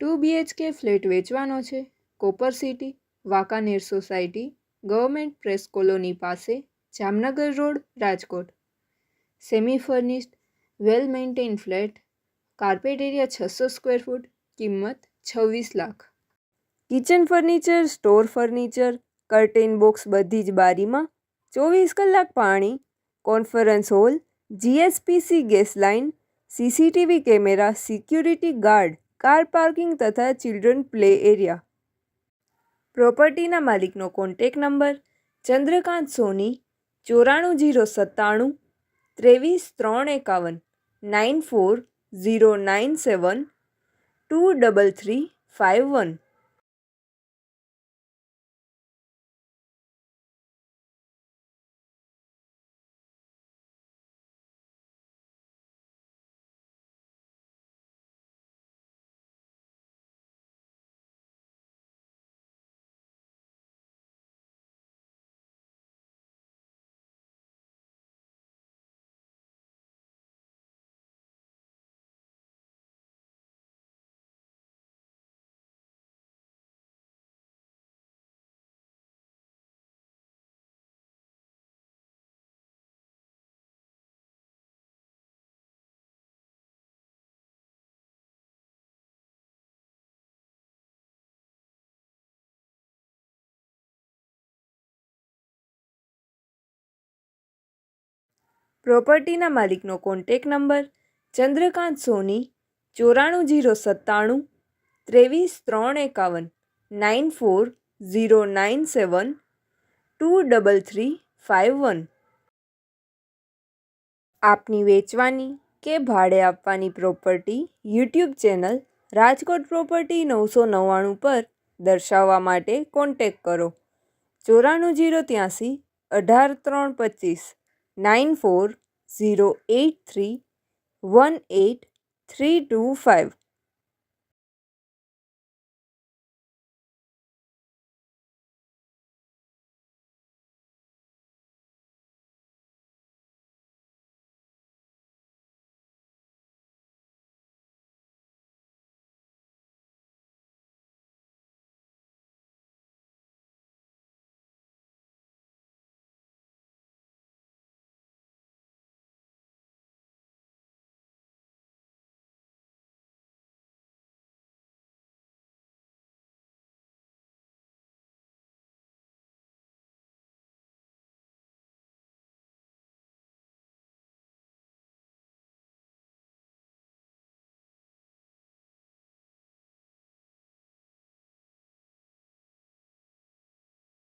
2 BHK flat વેચવાનો છે. Copper city, Wankaner society, government press colony પાસે, Jamnagar road, Rajkot. Semi furnished, well maintain flat, carpet area 600 square foot, કિંમત 26 lakh. Kitchen furniture, store furniture, curtain box બધી જ બારીમાં, 24 કલાક પાણી, conference hall, GSPC gas line, CCTV camera, security guard, car parking તથા children play area. પ્રોપર્ટીના માલિકનો કોન્ટેક્ટ નંબર ચંદ્રકાંત સોની 94 097 23 351 23351. પ્રોપર્ટીના માલિકનો કોન્ટેક્ટ નંબર ચંદ્રકાંત સોની 94 097 23 351 23351. આપની વેચવાની કે ભાડે આપવાની property YouTube channel Rajkot property 999 પર દર્શાવવા માટે કોન્ટેક્ટ કરો. 94 083 18 325 94 083 18 325.